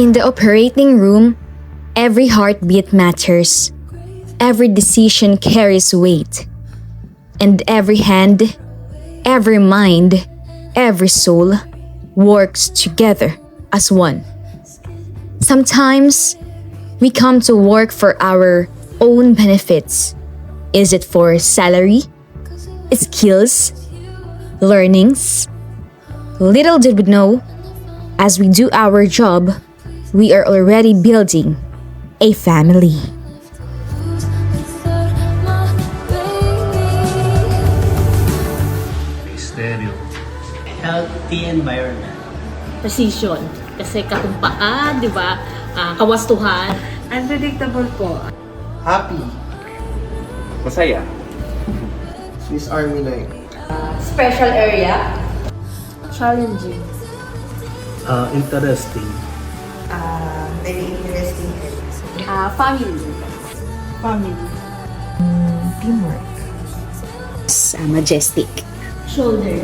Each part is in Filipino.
In the operating room, every heartbeat matters. Every decision carries weight. And every hand, every mind, every soul works together as one. Sometimes, we come to work for our own benefits. Is it for salary, skills, learnings? Little did we know, as we do our job, we are already building a family. Stereo. Healthy environment. Precision. Kasi katumpaan, di ba? Kawastuhan. Unpredictable po. Happy. Masaya. Swiss Army Knife. Special area. Challenging. Interesting. Very interesting. Family. Family. Teamwork. Majestic. Shoulder.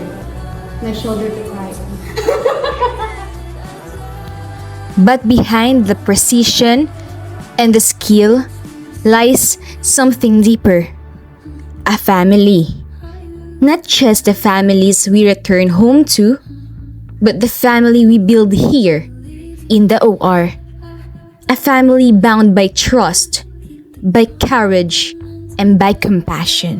My shoulder to cry on. But behind the precision and the skill lies something deeper. A family. Not just the families we return home to, but the family we build here in the OR. A family bound by trust, by courage, and by compassion.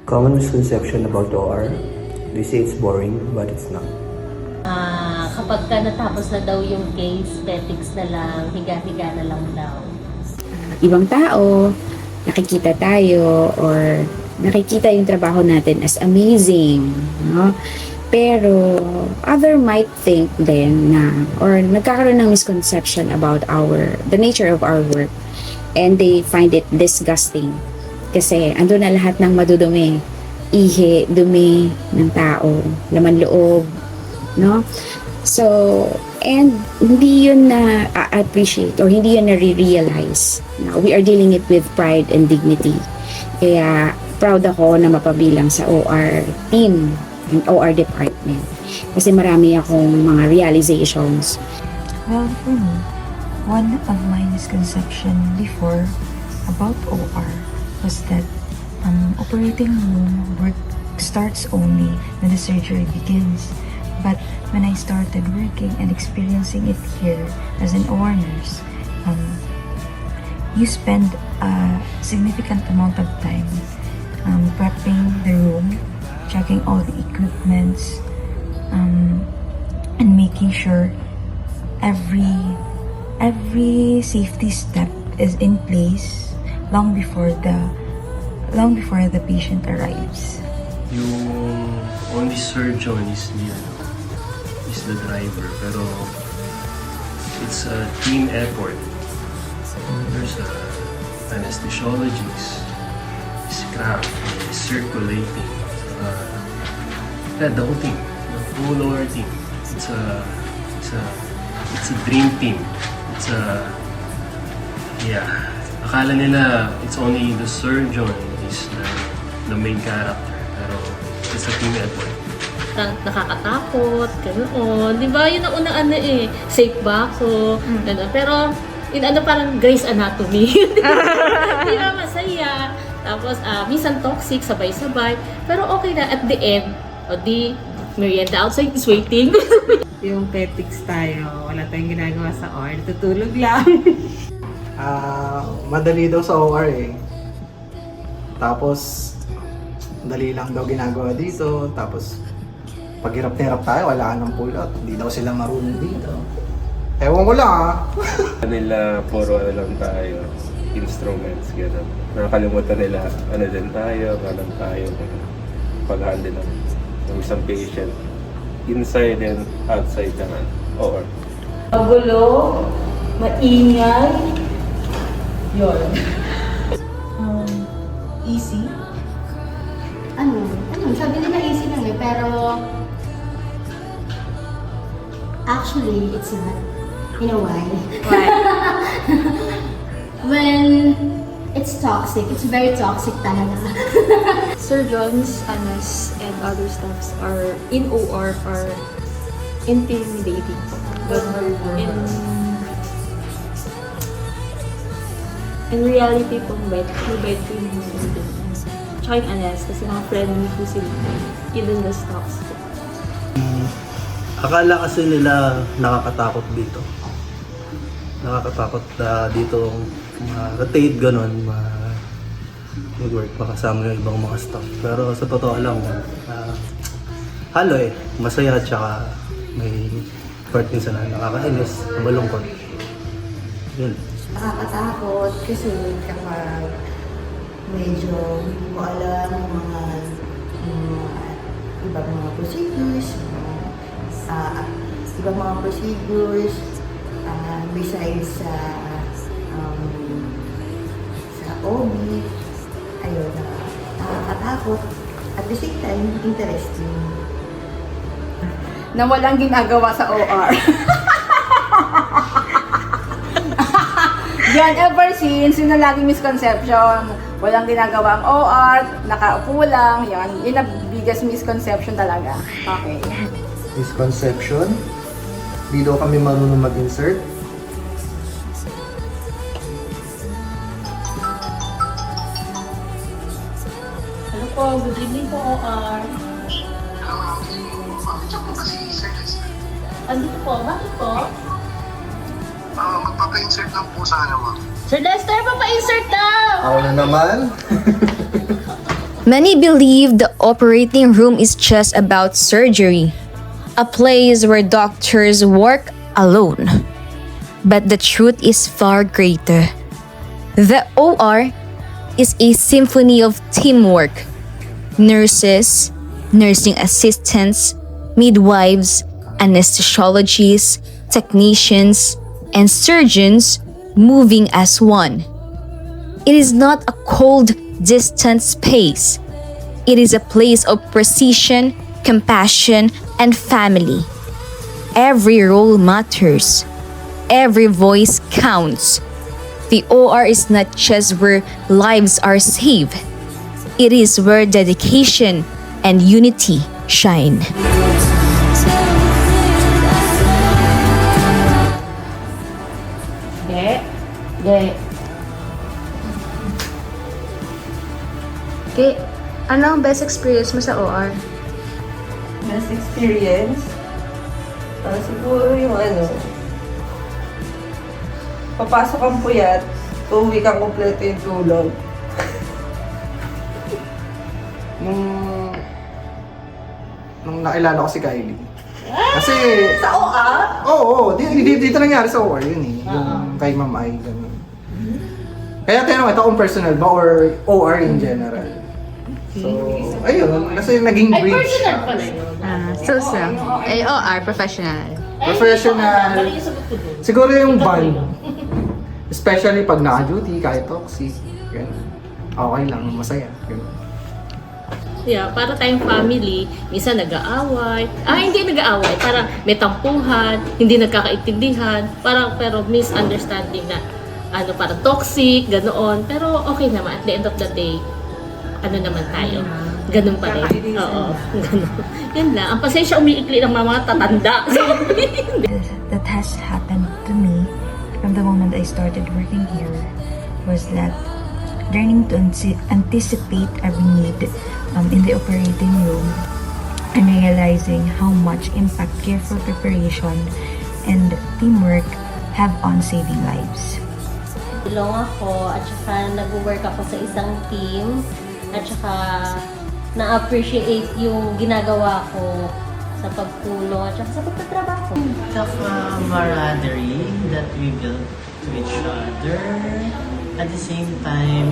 Common misconception about OR. They say it's boring, but it's not. Kapag ka natapos na daw yung case, petics na lang, higa-higa na lang daw. Ibang tao, nakikita tayo or nakikita yung trabaho natin as amazing, no? Pero other might think then na or nagkakaroon ng misconception about the nature of our work, and they find it disgusting kasi ando na lahat ng madudumi, ihi, dumi ng tao, laman loob, no? So, and hindi yun na appreciate or hindi yun na realize. Now, we are dealing it with pride and dignity. Kaya proud ako na mapabilang sa OR team and OR department. Kasi marami akong mga realizations. Well, for me, one of my misconception before about OR was that operating room work starts only when the surgery begins. But when I started working and experiencing it here as an OR nurse, you spend a significant amount of time prepping the room, checking all the equipments, and making sure every safety step is in place long before the patient arrives. Yung only surgeon is the driver, pero it's a team effort. There's a anesthesiologist, scrap, circulating, the whole team, the whole OR team. It's a dream team. Akala nila it's only the surgeon is the main character, pero it's a team effort. Nakakatakot, ganoon. Di ba? Yun ang unang safe ba ako? Gano'n. Pero, parang Grey's Anatomy. Di ba? Masaya. Tapos, minsan toxic, sabay-sabay. Pero okay na, at the end, merienda outside is waiting. Yung petics tayo, wala tayong ginagawa sa OR, tutulog lang. Madali daw sa OR eh. Tapos, dali lang daw ginagawa dito. Tapos, pag hirap na hirap tayo, wala nang pull-out. Hindi daw sila marunong dito. Ewan ko lang Nila, puro lang tayo, instruments, gano'n. Nakakalimutan nila, din tayo, pag-handle ng isang patient. Inside and outside naman, or Magulo, maingay, yun. Easy? Sabi nila easy lang pero actually, it's not. You know why? When it's toxic, it's very toxic talaga. surgeons, anas, and other staffs are in OR are intimidating po. But in reality po, mabait po yung mga surgeon. Tsaka yung anas, kasi mga friendly po sila. Even the staffs po. Akala kasi nila nakakatakot dito. Nakakatakot dito rotate ganun, mag-work pa kasama yung ibang mga staff. Pero sa totoo lang, halo masaya at saka may part minsan na nakakainis, malungkot. Yun. Nakakatakot kasi kapag medyo hindi mo alam ang mga ibang mga procedures, besides sa OB, ayun, nakakatakot. At the same time, interesting. Na walang ginagawa sa OR. Yan, ever since, yun ang laging misconception. Walang ginagawa ang OR, nakaupo lang. Yan, yun ang biggest misconception talaga. Okay. Misconception. Di daw kami marunong mag-insert. Hello po, good evening po, OR. Andito po, bakit po? Magpapa-insert lang po sana, ma'am. Sir Lester, papa-insert daw! Ako na naman. Many believe the operating room is just about surgery, a place where doctors work alone. But the truth is far greater. The OR is a symphony of teamwork. Nurses, nursing assistants, midwives, anesthesiologists, technicians, and surgeons moving as one. It is not a cold, distant space. It is a place of precision, compassion, and family. Every role matters. Every voice counts. The OR is not just where lives are saved. It is where dedication and unity shine. Okay, ano ang best experience mo sa OR? Best experience? Siguro yung papasok ang puyat, uuwi kang kompleto yung tulog. Nung nakilala ko si Kylie. Kasi... Sa OR? Oo, dito nangyari sa OR yun eh. Yung kay Ma'am Ai, ganun. Kaya tinanong, ito kung personal ba or OR in general? So, ayun, kasi naging Ay, bridge. personal pala yun. OR, professional. Professional. Mali yung sagot ko dun. Siguro yung bond. Especially pag naka-duty, kahit toxic. Ganun. Okay lang, masaya. Ganun. Yeah, para tayong family, minsan nag-aaway. Hindi nag-aaway, parang may tampuhan, hindi nagkakaintindihan, parang pero misunderstanding na parang toxic, ganoon. Pero okay naman, at the end of the day, naman tayo. Ganun pa rin. Oo, ganun. Yun lang. Ang pasensya umiikli ng mga tatanda. That has happened to me from the moment I started working here was that learning to anticipate every need in the operating room and realizing how much impact careful preparation and teamwork have on saving lives. Tulong ako at saka nag-work ako sa isang team at saka na-appreciate yung ginagawa ko sa pagtulong at saka sa pagtatrabaho. Of camaraderie that we built to each other. At the same time,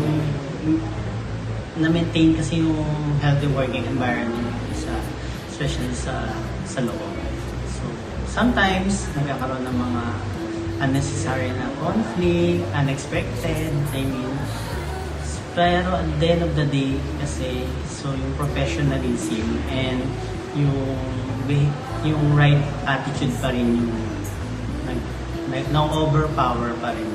na-maintain kasi yung healthy working environment especially sa loob. So, sometimes, nagkakaroon ng mga unnecessary na conflict, unexpected, pero at the end of the day, kasi, so yung professionalism and yung right attitude pa rin yung no overpower pa rin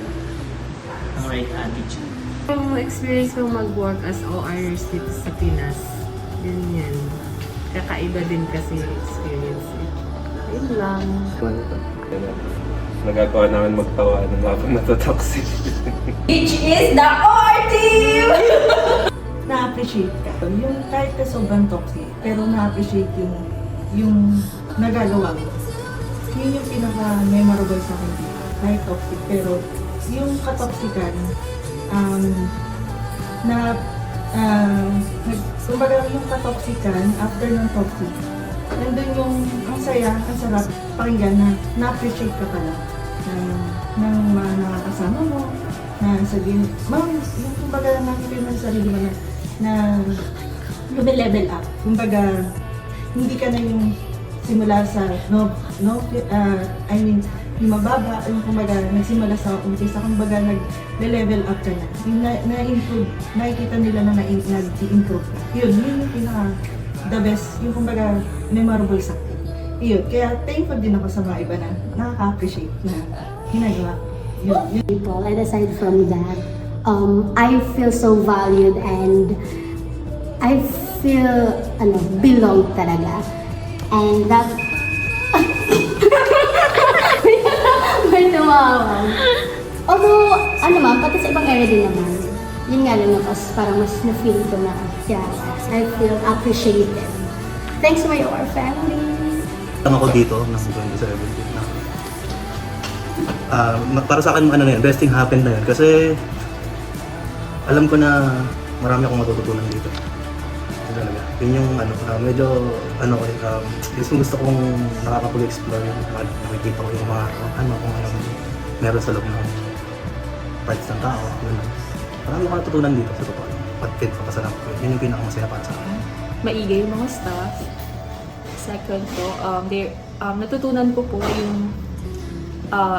ang right attitude. Yung experience ko mag-work as OR nurse dito sa Pinas, ganyan. Kakaiba din kasi yung experience. Yun lang. Nagagawa namin magtawa ng habang natotoxic. Which is the OR team! Na-appreciate ka. Yung kahit ka sobrang toxic, pero na-appreciate yung nagagawa mo. Yun yung pinaka-memorable sa akin. Kahit toxic, pero yung katoxican, kumbaga yung katoxican, after ng toxic, nandun yung ang saya, ang sarap pakinggan na na-appreciate ka pala ng mga nakakasama mo, na sabihin, ma'am, yung kumbaga nakikita mo sa sarili mo na level up. Kumbaga, hindi ka na yung simula sa yung mababa, yung kumbaga nagsimula sa umpisa, kumbaga nag-level up ka na. Yung na-improve, nakikita nila na nag-improve ka. Yun yung pinaka the best, yung kumbaga memorable sa akin. Yun, kaya thankful din ako sa mga iba na nakaka-appreciate na ginagawa. Yun. People, and aside from that, I feel so valued and I feel belong talaga. And that may tumawa. Although, pati sa ibang area din naman, yun nga lang parang mas na-feel ko na, yeah, I feel appreciated. Thanks to my OR family. Ako dito ng 2017 na para sa akin best thing happened na yun kasi alam ko na marami akong matututunan dito. Talaga. Yun yung medyo gusto kong nakakapag-explore yung nakikita ko yung mga kung meron sa loob ng parts ng tao. Marami akong natutunan dito sa totoo. Pag-fit pa sa ko. Yun yung pinakamasaya para sa akin. Maigay yung mga staff. Second po, natutunan ko po yung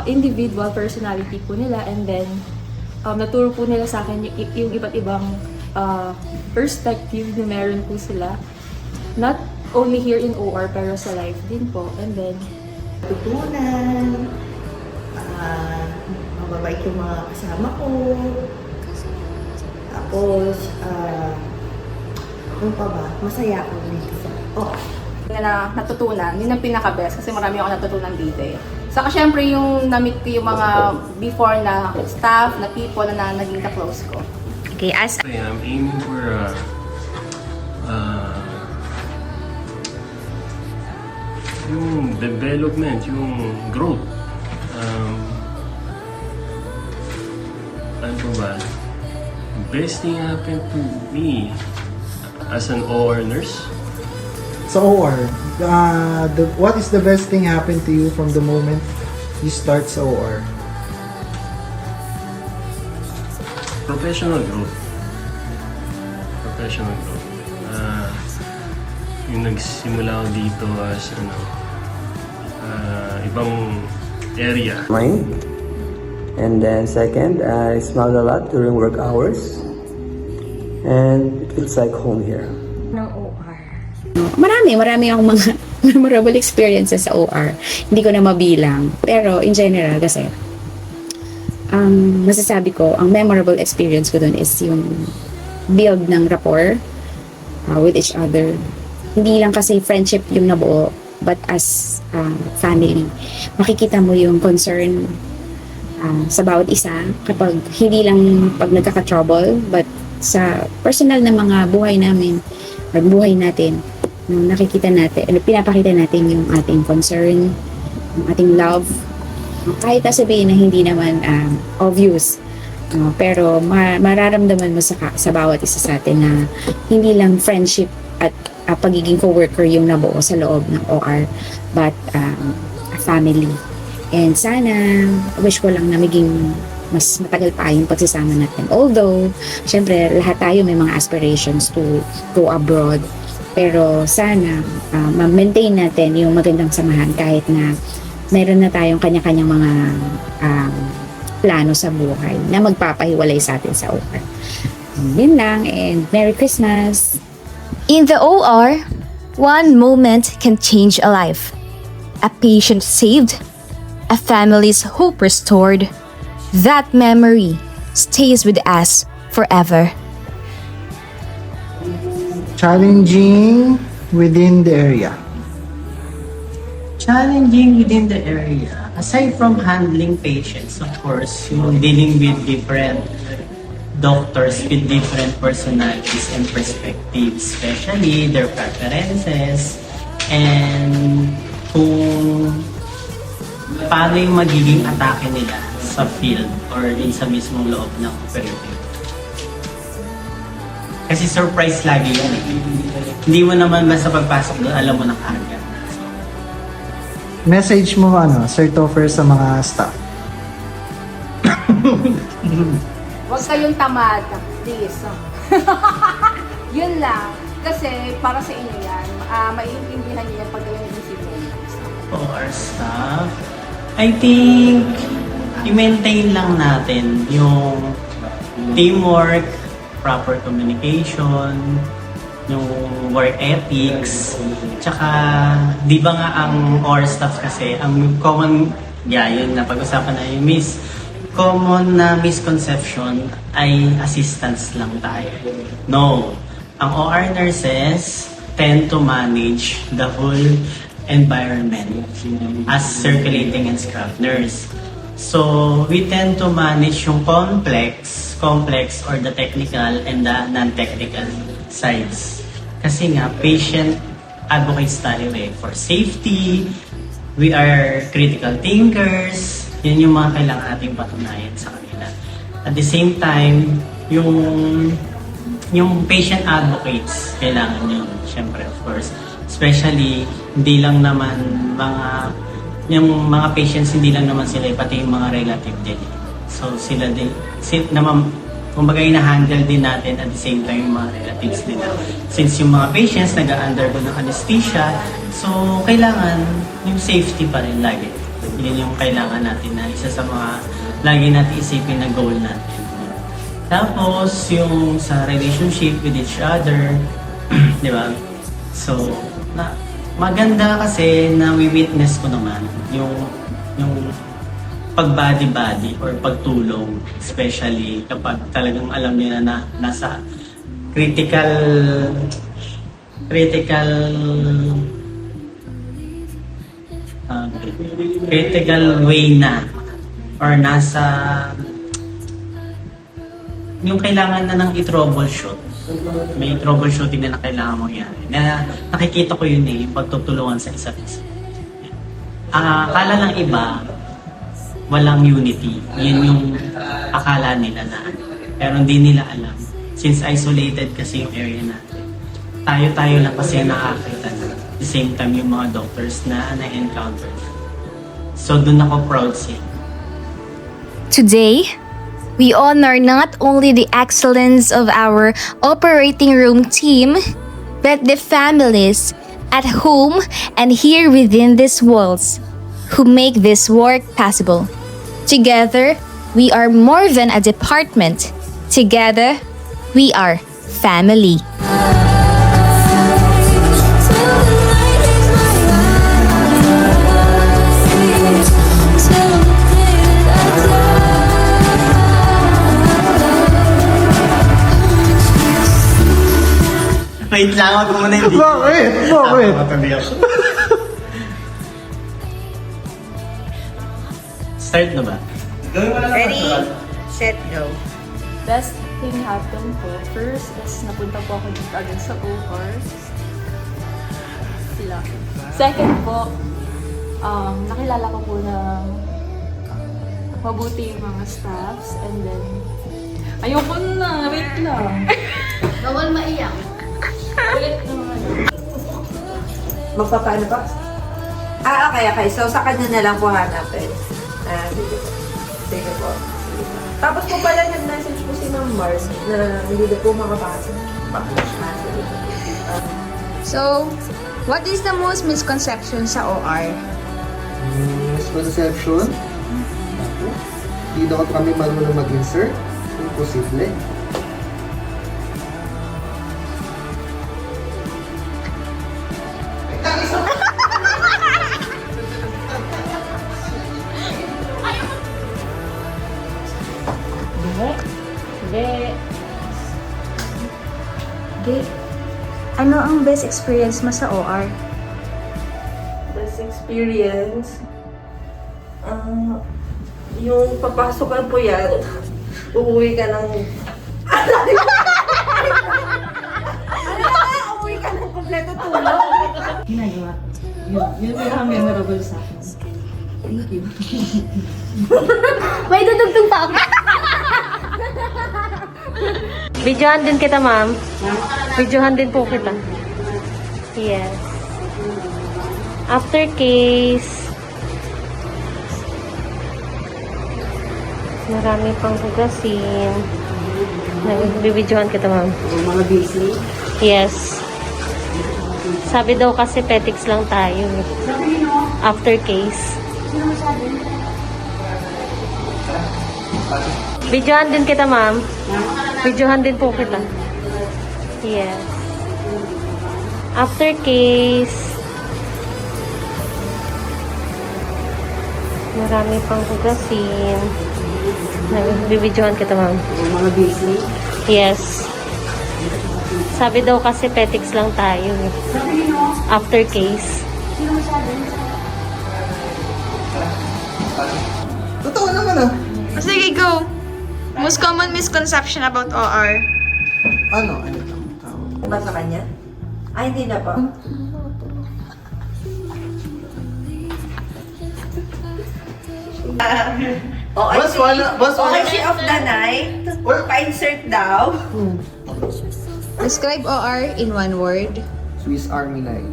individual personality po nila, and then naturo po nila sa akin yung iba't ibang perspective na meron po sila. Not only here in OR, pero sa life din po. And then, tutunan, mababait yung mga kasama ko. Tapos, ano pa ba? Masaya ako dito sa OR. Na natutunan, yun ang pinaka-best kasi marami ako natutunan dito eh. Saka syempre yung na-meet ko yung mga before na staff, na people na naging ka-close ko. Okay, I'm aiming for yung development, yung growth. Ano ba? Best thing happened to me as an OR nurse. Sa OR, what is the best thing happened to you from the moment you start sa OR? Professional growth. Yung nagsimula ako dito as ibang area. Mind. And then second, I smiled a lot during work hours. And it feels like home here. Marami akong mga memorable experiences sa OR. Hindi ko na mabilang. Pero in general kasi, masasabi ko, ang memorable experience ko dun is yung build ng rapport with each other. Hindi lang kasi friendship yung nabuo, but as family. Makikita mo yung concern sa bawat isa kapag hindi lang pag nagkaka-trouble, but sa personal na mga buhay namin, or buhay natin, nakikita natin, pinapakita natin yung ating concern, yung ating love. Kahit sabihin na hindi naman obvious, pero mararamdaman mo sa bawat isa sa atin na hindi lang friendship at pagiging co-worker yung nabuo sa loob ng OR, but a family. And sana, wish ko lang na maging mas matagal pa yung pagsasama natin. Although, syempre, lahat tayo may mga aspirations to go abroad. Pero sana, ma-maintain natin yung magandang samahan kahit na meron na tayong kanya-kanyang mga plano sa buhay na magpapahiwalay sa atin sa OR. Yun lang, and Merry Christmas! In the OR, one moment can change a life. A patient saved, a family's hope restored. That memory stays with us forever. Challenging within the area. Challenging within the area. Aside from handling patients, of course, yung dealing with different doctors with different personalities and perspectives, especially their preferences, and kung paano yung magiging atake nila sa field or din sa mismong loob ng operative. Kasi surprise lagi yun. Hindi mo naman basta pagpasok doon, alam mo na kaagad. Message mo Sir Topher sa mga staff. Huwag kayong tamad, please. Yun lang. Kasi para sa inyo yan, maiintindihan niyo yan pag kayo nag-isipin. For our staff, I think i-maintain lang natin yung teamwork, proper communication, yung work ethics, tsaka di ba nga ang OR staff kasi, ang common, yun na pag-usapan na yung common na misconception ay assistants lang tayo. No. Ang OR nurses tend to manage the whole environment as circulating and scrub nurse. So, we tend to manage yung complex or the technical and the non-technical sides. Kasi nga, patient advocates tayo for safety, we are critical thinkers, yun yung mga kailangan nating patunayan sa kanila. At the same time, yung patient advocates, kailangan yun, syempre, of course. Especially, hindi lang naman yung mga patients, hindi lang naman sila, pati yung mga relative din. So, sila din, kumbaga ina-handle din natin at the same time yung mga relatives nila. Since yung mga patients nag-undergo ng anesthesia, so kailangan yung safety pa rin lagi. Yun yung kailangan natin na isa sa mga lagi natin isipin na goal natin. Tapos yung sa relationship with each other, di ba? So, maganda kasi na witness ko naman yung pag-body-body or pagtulong, especially kapag talagang alam nila na nasa critical way na or nasa yung kailangan na ng i-troubleshoot. May troubleshooting na kailangan mo yan. Na nakikita ko yun yung pagtutulungan sa isa't isa. Akala ng iba, walang unity. Yun yung akala nila na. Pero hindi nila alam. Since isolated kasi yung area natin. Tayo-tayo lang kasi nakakita na. At the same time yung mga doctors na na-encounter. So dun ako proud siya. Today, we honor not only the excellence of our operating room team, but the families at home and here within these walls who make this work possible. Together, we are more than a department. Together, we are family. Wait lang, wag mo na hindi. Bakit? Matabi ako. Start na ba? Ready, set, go. Best thing happened po, first is napunta po ako dito agad sa OR. Sila. Second po, nakilala ko po ng mabuti yung mga staffs, and then ayoko na, wait lang. Bawal maiyak. Wait naman. Magpapaano pa? Okay. So, sa kanya na lang po hanapin. Sige po. Sige po. Tapos po pala nag-message po si Ma'am Mars na hindi na po makapasok. So, what is the most misconception sa OR? Misconception? Hindi daw kami marunong mag-insert. Imposible. Hindi. ang best experience mo sa OR? Best experience, yung papasok ka po yan, uuwi ka ng... Uuwi ka ng kompleto tulog. Ginagawa. Yun yung memorable sa akin. Thank you. May dudugtong pa ako. Videohan din kita, ma'am. Videohan din po kita. Yes. After case. Marami pang hugasin. Bibidyohan kita, ma'am. Mga busy? Yes. Sabi daw kasi petics lang tayo. After case. Videohan din kita, ma'am. Videohan din po kita. Yes. After case. Marami pang hugasin. Bibidyohan kita, ma'am. Mga busy? Yes. Sabi daw kasi petics lang tayo. After case. Totoo naman ah. Sige, go. Most common misconception about OR? Ano to? Ba sa kanya? Ay, hindi na pa. Boss, she of the night. Pa-insert daw. Describe OR in one word. Swiss Army knife.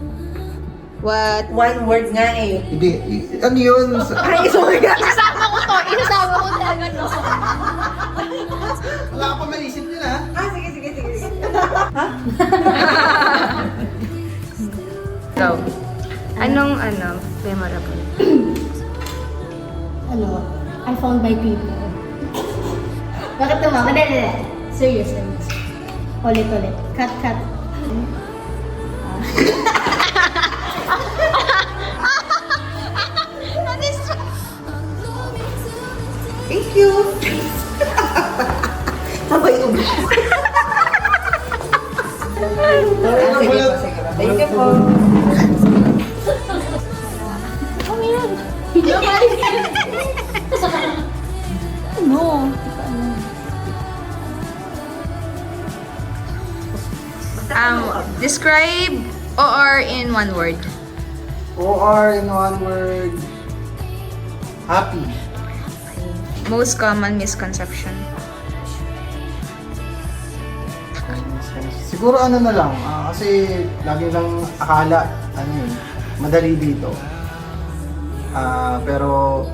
What? One word nga eh. Hindi, ano yun? Ay, sorry ka. Isasama ko to. Isasama ko talaga to. Wala ka pa maisip yun ah. Sige. Go. Anong memorable? I found my people. Bakit naman? Madali. Serious. Ulit. Cut. Thank you. Sabay ubi. Sige po. Thank you po. Ano? Describe OR in one word. OR in one word. Happy. Most common misconception. Siguro ano na lang, kasi lagi lang akala, madali dito. Pero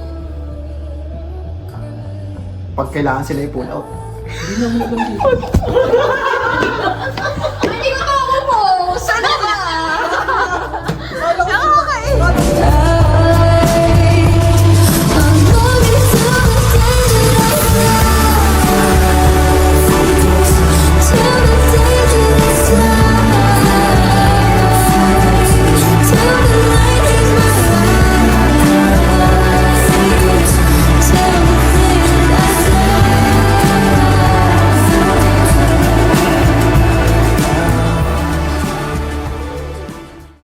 pag kailangan sila i-pull out, hindi na mo dito. Hindi ko